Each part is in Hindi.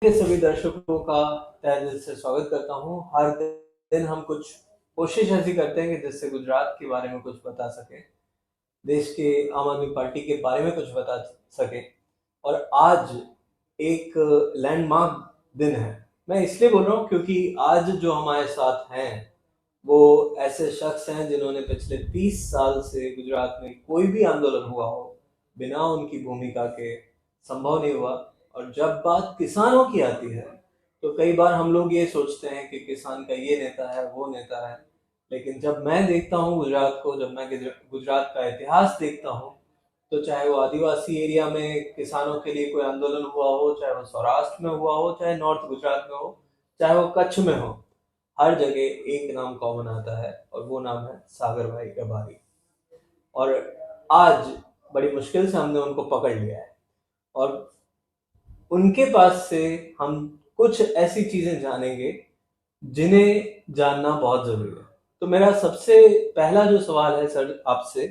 सभी दर्शकों का तहे दिल से स्वागत करता हूँ। हर दिन हम कुछ कोशिश ऐसी करते हैं कि जिससे गुजरात के बारे में कुछ बता सके, देश के आम आदमी पार्टी के बारे में कुछ बता सके। और आज एक लैंडमार्क दिन है। मैं इसलिए बोल रहा हूँ क्योंकि आज जो हमारे साथ हैं वो ऐसे शख्स हैं जिन्होंने पिछले 30 साल से गुजरात में कोई भी आंदोलन हुआ हो बिना उनकी भूमिका के संभव नहीं हुआ। और जब बात किसानों की आती है तो कई बार हम लोग ये सोचते हैं कि किसान का ये नेता है, वो नेता है, लेकिन जब मैं देखता हूँ गुजरात को, जब मैं गुजरात का इतिहास देखता हूँ, तो चाहे वो आदिवासी एरिया में किसानों के लिए कोई आंदोलन हुआ हो, चाहे वो सौराष्ट्र में हुआ हो, चाहे नॉर्थ गुजरात में हो, चाहे वो कच्छ में हो, हर जगह एक नाम कॉमन आता है और वो नाम है सागर भाई गबारी। और आज बड़ी मुश्किल से हमने उनको पकड़ लिया है और उनके पास से हम कुछ ऐसी चीजें जानेंगे जिन्हें जानना बहुत जरूरी है। तो मेरा सबसे पहला जो सवाल है सर आपसे,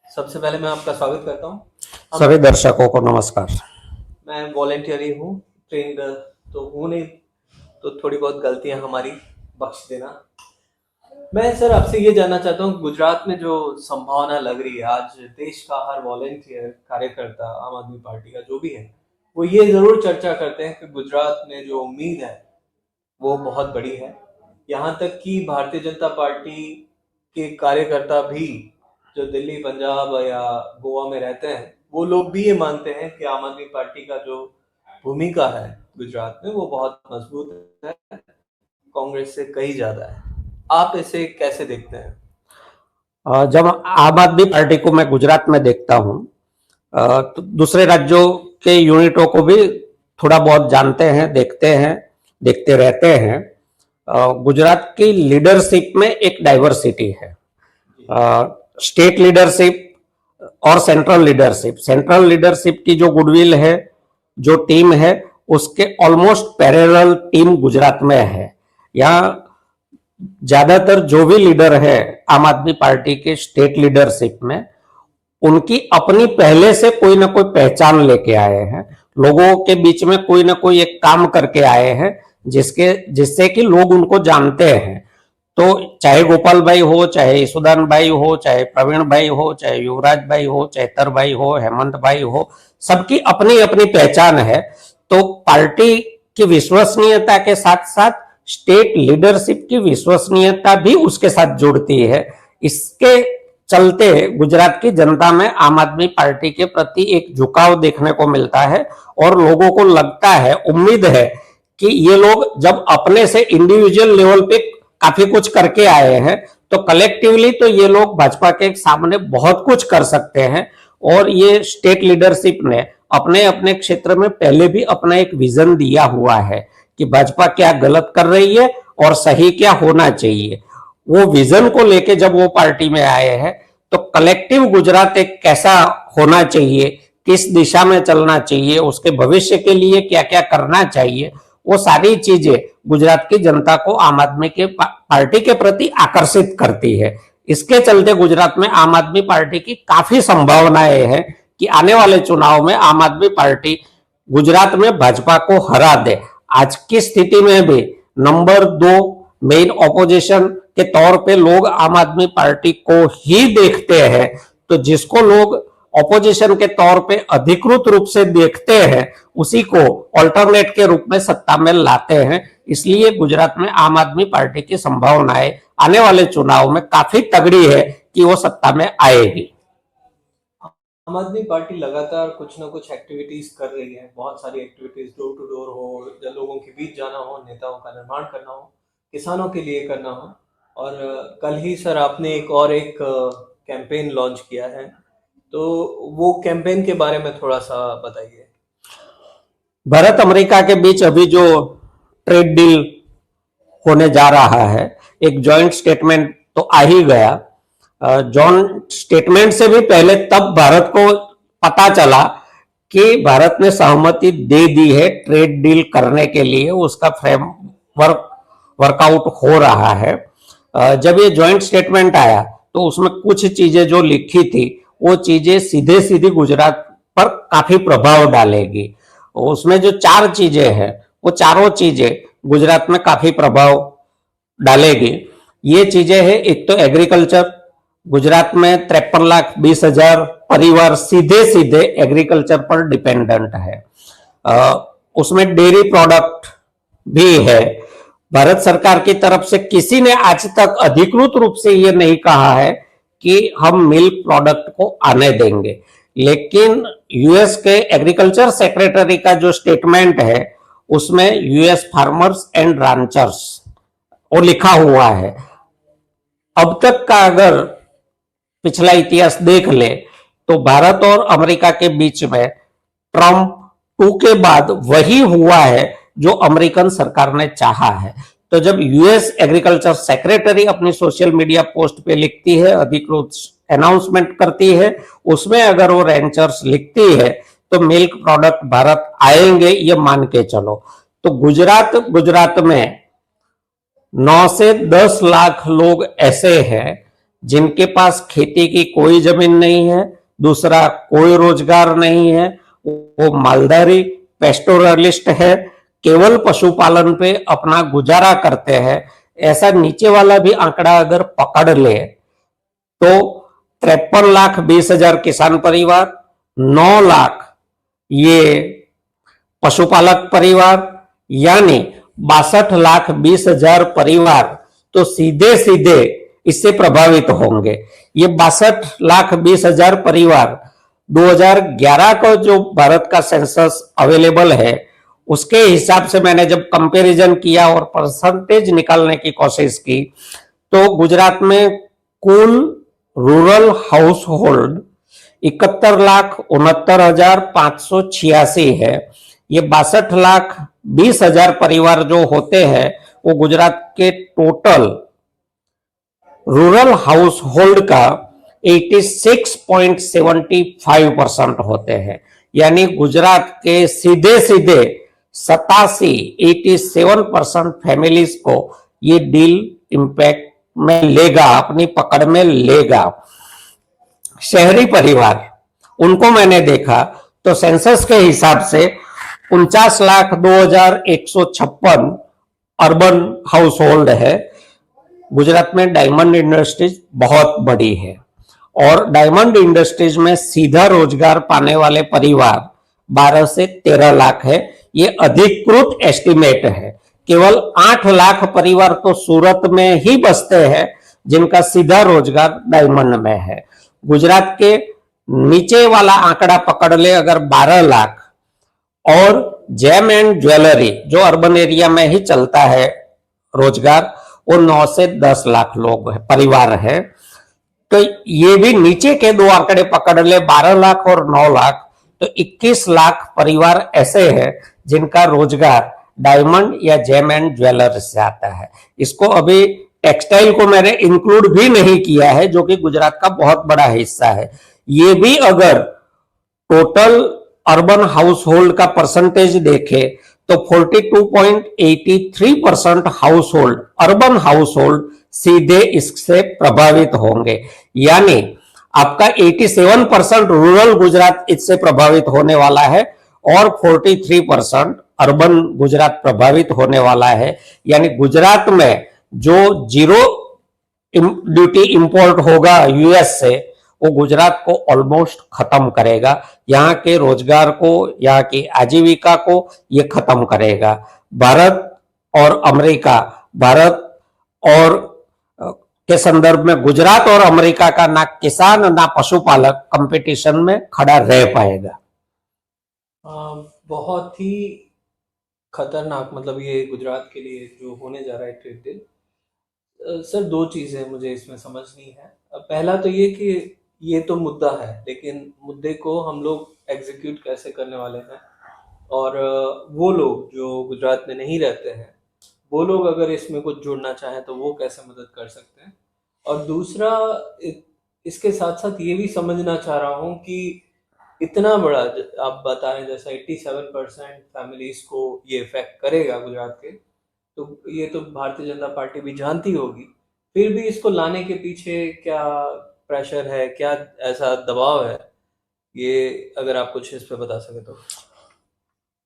सबसे पहले मैं आपका स्वागत करता हूँ। सभी दर्शकों को नमस्कार। मैं वॉलेंटियर ही हूँ, ट्रेंड तो हूँ नहीं, तो थोड़ी बहुत गलतियां हमारी बख्श देना। मैं सर आपसे ये जानना चाहता हूँ, गुजरात में जो संभावना लग रही है, आज देश का हर वॉलेंटियर कार्यकर्ता आम आदमी पार्टी का जो भी है वो ये जरूर चर्चा करते हैं कि गुजरात में जो उम्मीद है वो बहुत बड़ी है। यहाँ तक कि भारतीय जनता पार्टी के कार्यकर्ता भी जो दिल्ली, पंजाब या गोवा में रहते हैं, वो लोग भी ये मानते हैं कि आम आदमी पार्टी का जो भूमिका है गुजरात में वो बहुत मजबूत है, कांग्रेस से कहीं ज्यादा है। आप इसे कैसे देखते हैं? जब आम आदमी पार्टी को मैं गुजरात में देखता हूँ तो दूसरे राज्यों के यूनिटों को भी थोड़ा बहुत जानते हैं, देखते रहते हैं। गुजरात की लीडरशिप में एक डाइवर्सिटी है, स्टेट लीडरशिप और सेंट्रल लीडरशिप की जो गुडविल है, जो टीम है, उसके ऑलमोस्ट पैरेलल टीम गुजरात में है। यहाँ ज्यादातर जो भी लीडर है आम आदमी पार्टी के स्टेट लीडरशिप में, उनकी अपनी पहले से कोई ना कोई पहचान लेके आए हैं, लोगों के बीच में कोई ना कोई एक काम करके आए हैं जिससे कि लोग उनको जानते हैं। तो चाहे गोपाल भाई हो, चाहे यशोदान भाई हो, चाहे प्रवीण भाई हो, चाहे युवराज भाई हो, चैतर भाई हो, हेमंत भाई हो, सबकी अपनी अपनी पहचान है। तो पार्टी की विश्वसनीयता के साथ साथ स्टेट लीडरशिप की विश्वसनीयता भी उसके साथ जुड़ती है। इसके चलते गुजरात की जनता में आम आदमी पार्टी के प्रति एक झुकाव देखने को मिलता है और लोगों को लगता है, उम्मीद है कि ये लोग जब अपने से इंडिविजुअल लेवल पे काफी कुछ करके आए हैं तो कलेक्टिवली तो ये लोग भाजपा के सामने बहुत कुछ कर सकते हैं। और ये स्टेट लीडरशिप ने अपने अपने क्षेत्र में पहले भी अपना एक विजन दिया हुआ है कि भाजपा क्या गलत कर रही है और सही क्या होना चाहिए। वो विजन को लेके जब वो पार्टी में आए हैं तो कलेक्टिव गुजरात एक कैसा होना चाहिए, किस दिशा में चलना चाहिए, उसके भविष्य के लिए क्या क्या करना चाहिए, वो सारी चीजें गुजरात की जनता को आम आदमी के पार्टी के प्रति आकर्षित करती है। इसके चलते गुजरात में आम आदमी पार्टी की काफी संभावनाएं हैं कि आने वाले चुनाव में आम आदमी पार्टी गुजरात में भाजपा को हरा दे। आज की स्थिति में भी नंबर 2 मेन ऑपोजिशन के तौर पे लोग आम आदमी पार्टी को ही देखते हैं। तो जिसको लोग ऑपोजिशन के तौर पे अधिकृत रूप से देखते हैं उसी को ऑल्टरनेट के रूप में सत्ता में लाते हैं। इसलिए गुजरात में आम आदमी पार्टी की संभावनाएं आने वाले चुनाव में काफी तगड़ी है कि वो सत्ता में आएगी। आम आदमी पार्टी लगातार कुछ ना कुछ एक्टिविटीज कर रही है, बहुत सारी एक्टिविटीज, डोर टू डोर हो, जब लोगों के बीच जाना हो, नेताओं का निर्माण करना हो, किसानों के लिए करना हो। और कल ही सर आपने एक कैंपेन लॉन्च किया है, तो वो कैंपेन के बारे में थोड़ा सा बताइए। भारत अमेरिका के बीच अभी जो ट्रेड डील होने जा रहा है, एक जॉइंट स्टेटमेंट तो आ ही गया। जॉइंट स्टेटमेंट से भी पहले तब भारत को पता चला कि भारत ने सहमति दे दी है ट्रेड डील करने के लिए, उसका फ्रेमवर्क वर्कआउट हो रहा है। जब ये जॉइंट स्टेटमेंट आया तो उसमें कुछ चीजें जो लिखी थी वो चीजें सीधे सीधे गुजरात पर काफी प्रभाव डालेगी। उसमें जो 4 चीजें हैं वो चारों चीजें गुजरात में काफी प्रभाव डालेगी। ये चीजें हैं, एक तो एग्रीकल्चर, गुजरात में 53,20,000 परिवार सीधे सीधे एग्रीकल्चर पर डिपेंडेंट है। उसमें डेयरी प्रोडक्ट भी है। भारत सरकार की तरफ से किसी ने आज तक अधिकृत रूप से ये नहीं कहा है कि हम मिल्क प्रोडक्ट को आने देंगे, लेकिन यूएस के एग्रीकल्चर सेक्रेटरी का जो स्टेटमेंट है उसमें यूएस फार्मर्स एंड रांचर्स वो लिखा हुआ है। अब तक का अगर पिछला इतिहास देख ले तो भारत और अमेरिका के बीच में ट्रंप 2 के बाद वही हुआ है जो अमेरिकन सरकार ने चाहा है। तो जब यूएस एग्रीकल्चर सेक्रेटरी अपनी सोशल मीडिया पोस्ट पे लिखती है, अधिकृत अनाउंसमेंट करती है, उसमें अगर वो रेंचर्स लिखती है तो मिल्क प्रोडक्ट भारत आएंगे, ये मान के चलो। तो गुजरात में 9 से 10 लाख लोग ऐसे हैं जिनके पास खेती की कोई जमीन नहीं है, दूसरा कोई रोजगार नहीं है, वो मालधारी पेस्टोरलिस्ट है, केवल पशुपालन पे अपना गुजारा करते हैं। ऐसा नीचे वाला भी आंकड़ा अगर पकड़ ले तो 53,20,000 किसान परिवार, 9 लाख ये पशुपालक परिवार, यानी 62,20,000 परिवार तो सीधे सीधे इससे प्रभावित होंगे। ये 62,20,000 परिवार 2011 का जो भारत का सेंसस अवेलेबल है उसके हिसाब से मैंने जब कंपैरिजन किया और परसेंटेज निकालने की कोशिश की तो गुजरात में कुल रूरल हाउस होल्ड 71,69,586 है। ये 62,20,000 परिवार जो होते हैं वो गुजरात के टोटल रूरल हाउस होल्ड का 86.75% होते हैं। यानी गुजरात के सीधे सीधे 87% फैमिलीज को ये डील इंपैक्ट में लेगा, अपनी पकड़ में लेगा। शहरी परिवार उनको मैंने देखा तो सेंसस के हिसाब से 49,02,156 अर्बन हाउस होल्ड है। गुजरात में डायमंड इंडस्ट्रीज बहुत बड़ी है और डायमंड इंडस्ट्रीज में सीधा रोजगार पाने वाले परिवार 12 से 13 लाख है। ये अधिकृत एस्टिमेट है। केवल 8 लाख परिवार तो सूरत में ही बसते हैं जिनका सीधा रोजगार डायमंड में है। गुजरात के नीचे वाला आंकड़ा पकड़ ले अगर 12 लाख, और जेम एंड ज्वेलरी जो अर्बन एरिया में ही चलता है रोजगार, वो 9 से 10 लाख लोग है, परिवार है। तो ये भी नीचे के दो आंकड़े पकड़ ले 12 लाख और 9 लाख, तो 21 लाख परिवार ऐसे हैं जिनका रोजगार डायमंड या जेम एंड ज्वेलर से आता है। इसको अभी टेक्सटाइल को मैंने इंक्लूड भी नहीं किया है जो कि गुजरात का बहुत बड़ा हिस्सा है। ये भी अगर टोटल अर्बन हाउस होल्ड का परसेंटेज देखे तो 42.83% house hold, urban house hold सीधे इससे प्रभावित होंगे। यानी आपका 87% रूरल गुजरात इससे प्रभावित होने वाला है और 43% अर्बन गुजरात प्रभावित होने वाला है। यानी गुजरात में जो जीरो ड्यूटी इंपोर्ट होगा यूएस से, वो गुजरात को ऑलमोस्ट खत्म करेगा। यहाँ के रोजगार को, यहाँ की आजीविका को ये खत्म करेगा। भारत और अमेरिका, भारत और के संदर्भ में गुजरात और अमेरिका का ना किसान ना पशुपालक कंपटीशन में खड़ा रह पाएगा। बहुत ही खतरनाक, मतलब ये गुजरात के लिए जो होने जा रहा है ट्रेड डील। सर, दो चीजें मुझे इसमें समझनी है। पहला तो ये कि ये तो मुद्दा है, लेकिन मुद्दे को हम लोग एग्जीक्यूट कैसे करने वाले हैं, और वो लोग जो गुजरात में नहीं रहते हैं वो लोग अगर इसमें कुछ जुड़ना चाहें तो वो कैसे मदद कर सकते हैं। और दूसरा, इसके साथ साथ ये भी समझना चाह रहा हूँ कि इतना बड़ा आप बता रहे हैं जैसा 87% फैमिलीज को ये इफेक्ट करेगा गुजरात के, तो ये तो भारतीय जनता पार्टी भी जानती होगी। फिर भी इसको लाने के पीछे क्या प्रेशर है, क्या ऐसा दबाव है, ये अगर आप कुछ इस पे बता सके तो।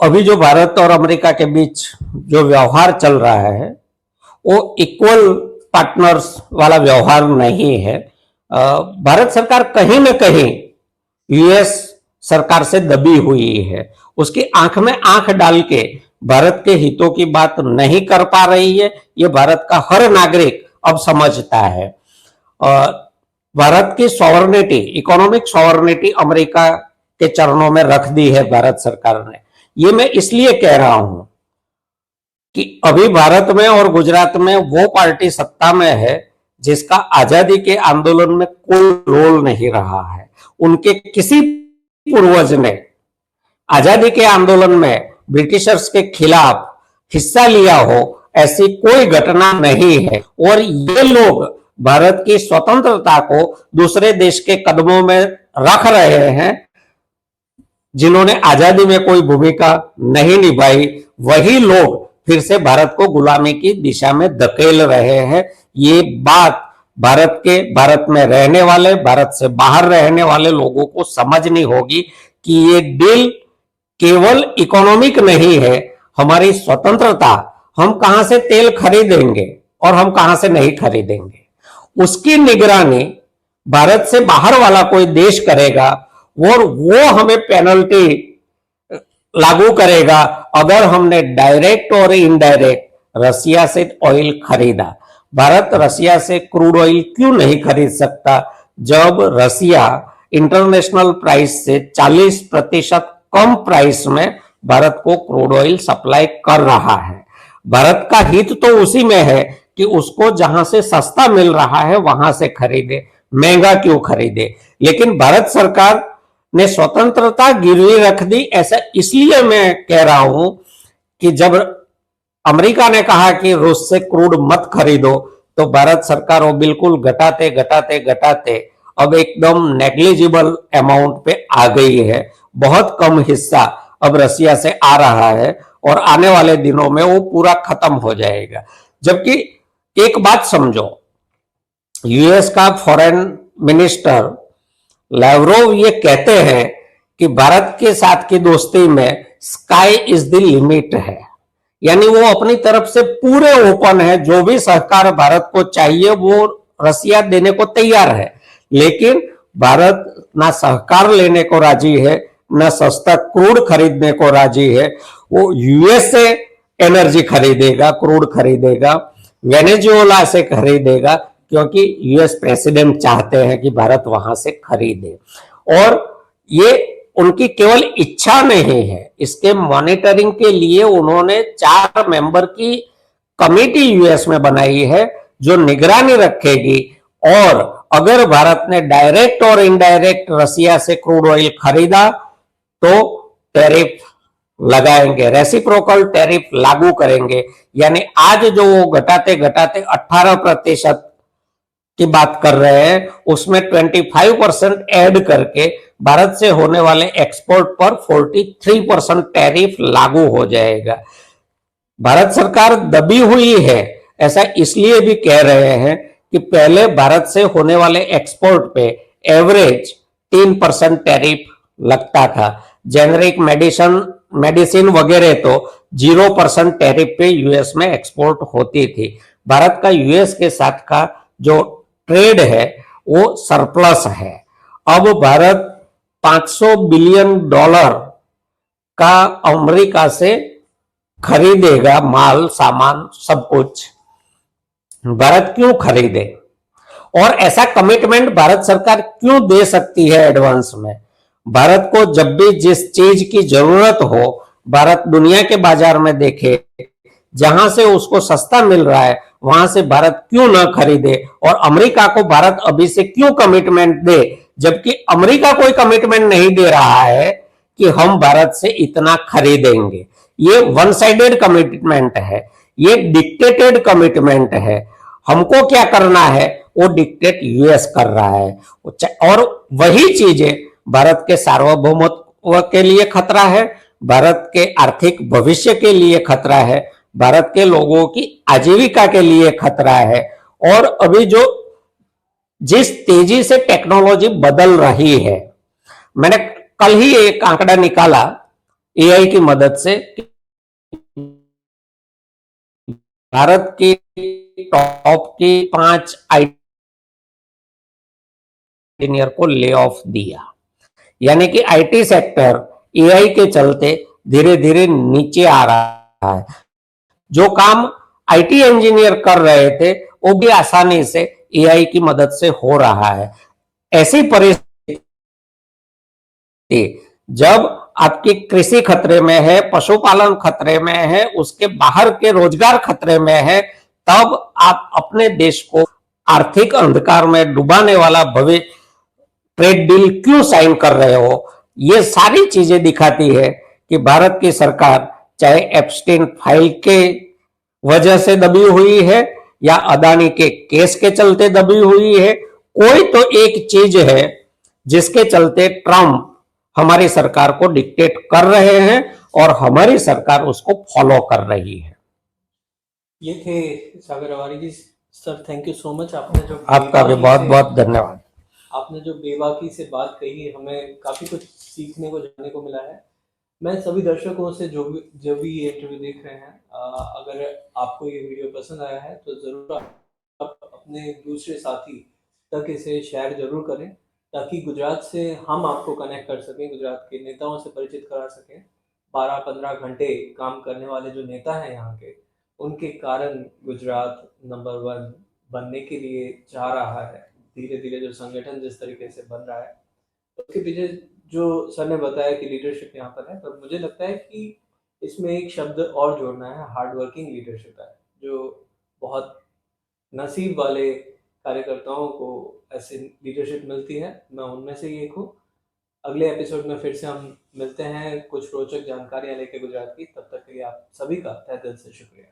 अभी जो भारत और अमेरिका के बीच जो व्यवहार चल रहा है वो इक्वल पार्टनर्स वाला व्यवहार नहीं है। भारत सरकार कहीं ना कहीं यूएस सरकार से दबी हुई है, उसकी आंख में आंख डाल के भारत के हितों की बात नहीं कर पा रही है। ये भारत का हर नागरिक अब समझता है। भारत की सॉवरेनिटी, इकोनॉमिक सॉवरेनिटी अमेरिका के चरणों में रख दी है भारत सरकार ने। ये मैं इसलिए कह रहा हूं कि अभी भारत में और गुजरात में वो पार्टी सत्ता में है जिसका आजादी के आंदोलन में कोई रोल नहीं रहा है। उनके किसी पूर्वज ने आजादी के आंदोलन में ब्रिटिशर्स के खिलाफ हिस्सा लिया हो, ऐसी कोई घटना नहीं है। और ये लोग भारत की स्वतंत्रता को दूसरे देश के कदमों में रख रहे हैं। जिन्होंने आजादी में कोई भूमिका नहीं निभाई, वही लोग फिर से भारत को गुलामी की दिशा में धकेल रहे हैं। ये बात भारत में रहने वाले, भारत से बाहर रहने वाले लोगों को समझनी होगी कि ये डील केवल इकोनॉमिक नहीं है। हमारी स्वतंत्रता, हम कहां से तेल खरीदेंगे और हम कहां से नहीं खरीदेंगे, उसकी निगरानी भारत से बाहर वाला कोई देश करेगा और वो हमें पेनल्टी लागू करेगा अगर हमने डायरेक्ट और इनडायरेक्ट रसिया से ऑयल खरीदा। भारत रसिया से क्रूड ऑयल क्यों नहीं खरीद सकता जब रसिया इंटरनेशनल प्राइस से 40% कम प्राइस में भारत को क्रूड ऑयल सप्लाई कर रहा है। भारत का हित तो उसी में है कि उसको जहां से सस्ता मिल रहा है वहां से खरीदे, महंगा क्यों खरीदे। लेकिन भारत सरकार ने स्वतंत्रता गिरवी रख दी। ऐसा इसलिए मैं कह रहा हूं कि जब अमेरिका ने कहा कि रूस से क्रूड मत खरीदो, तो भारत सरकार वो बिल्कुल घटाते घटाते घटाते अब एकदम नेग्लिजिबल अमाउंट पे आ गई है। बहुत कम हिस्सा अब रसिया से आ रहा है और आने वाले दिनों में वो पूरा खत्म हो जाएगा। जबकि एक बात समझो, यूएस का फॉरेन मिनिस्टर लैवरोव ये कहते हैं कि भारत के साथ की दोस्ती में स्काई इज द लिमिट है, यानी वो अपनी तरफ से पूरे ओपन है। जो भी सहकार भारत को चाहिए वो रसिया देने को तैयार है, लेकिन भारत ना सहकार लेने को राजी है, ना सस्ता क्रूड खरीदने को राजी है। वो यूएस से एनर्जी खरीदेगा, क्रूड खरीदेगा, वेनेजुएला से खरीदेगा, क्योंकि यूएस प्रेसिडेंट चाहते हैं कि भारत वहां से खरीदे। और ये उनकी केवल इच्छा नहीं है, इसके मॉनिटरिंग के लिए उन्होंने 4 मेंबर की कमेटी यूएस में बनाई है जो निगरानी रखेगी। और अगर भारत ने डायरेक्ट और इनडायरेक्ट रसिया से क्रूड ऑयल खरीदा तो टैरिफ लगाएंगे, रेसिप्रोकल टैरिफ लागू करेंगे। यानी आज जो वो घटाते घटाते 18% की बात कर रहे हैं, उसमें 25% ऐड करके भारत से होने वाले एक्सपोर्ट पर 43% टैरिफ लागू हो जाएगा। भारत सरकार दबी हुई है, ऐसा इसलिए भी कह रहे हैं कि पहले भारत से होने वाले एक्सपोर्ट पे एवरेज 3% टैरिफ लगता था। जेनरिक मेडिसिन वगैरह तो 0% टैरिफ पे यूएस में एक्सपोर्ट होती थी। भारत का यूएस के साथ का जो ट्रेड है वो सरप्लस है। अब भारत $500 बिलियन का अमेरिका से खरीदेगा, माल सामान सब कुछ। भारत क्यों खरीदे और ऐसा कमिटमेंट भारत सरकार क्यों दे सकती है एडवांस में? भारत को जब भी जिस चीज की जरूरत हो, भारत दुनिया के बाजार में देखे, जहां से उसको सस्ता मिल रहा है वहां से भारत क्यों ना खरीदे। और अमेरिका को भारत अभी से क्यों कमिटमेंट दे, जबकि अमेरिका कोई कमिटमेंट नहीं दे रहा है कि हम भारत से इतना खरीदेंगे। ये वन साइडेड कमिटमेंट है, ये डिक्टेटेड कमिटमेंट है। हमको क्या करना है वो डिक्टेट यूएस कर रहा है। और वही चीजें भारत के सार्वभौमत्व के लिए खतरा है, भारत के आर्थिक भविष्य के लिए खतरा है, भारत के लोगों की आजीविका के लिए खतरा है। और अभी जो जिस तेजी से टेक्नोलॉजी बदल रही है, मैंने कल ही एक आंकड़ा निकाला, एआई की मदद से भारत की टॉप की 5 आईटी इंजीनियर को ले ऑफ दिया। यानी कि आईटी सेक्टर एआई के चलते धीरे धीरे नीचे आ रहा है। जो काम आईटी इंजीनियर कर रहे थे वो भी आसानी से एआई की मदद से हो रहा है। ऐसी परिस्थिति जब आपकी कृषि खतरे में है, पशुपालन खतरे में है, उसके बाहर के रोजगार खतरे में है, तब आप अपने देश को आर्थिक अंधकार में डुबाने वाला भविष्य ट्रेड डील क्यों साइन कर रहे हो। ये सारी चीजें दिखाती है कि भारत की सरकार चाहे एप्स्टीन फाइल के वजह से दबी हुई है या अदानी के केस के चलते दबी हुई है, कोई तो एक चीज है जिसके चलते ट्रम्प हमारी सरकार को डिक्टेट कर रहे हैं और हमारी सरकार उसको फॉलो कर रही है। ये थे Sagar Awari ji. Sir thank you so much. आपने जो आपका भी बहुत बहुत धन्यवाद। आपने जो बेबाकी से बात कही, हमें काफ़ी कुछ सीखने को जानने को मिला है। मैं सभी दर्शकों से जो भी ये इंटरव्यू देख रहे हैं, अगर आपको ये वीडियो पसंद आया है तो ज़रूर आप अपने दूसरे साथी तक इसे शेयर ज़रूर करें, ताकि गुजरात से हम आपको कनेक्ट कर सकें, गुजरात के नेताओं से परिचित करा सकें। 12-15 घंटे काम करने वाले जो नेता हैं यहाँ के, उनके कारण गुजरात नंबर 1 बनने के लिए जा रहा है। धीरे धीरे जो संगठन जिस तरीके से बन रहा है, उसके पीछे जो सर ने बताया कि लीडरशिप यहाँ पर है, पर मुझे लगता है कि इसमें एक शब्द और जोड़ना है, हार्ड वर्किंग लीडरशिप है। जो बहुत नसीब वाले कार्यकर्ताओं को ऐसे लीडरशिप मिलती है, मैं उनमें से ही एक हूँ। अगले एपिसोड में फिर से हम मिलते हैं कुछ रोचक जानकारियाँ लेके गुजरात की। तब तक के लिए आप सभी का तहे दिल से शुक्रिया।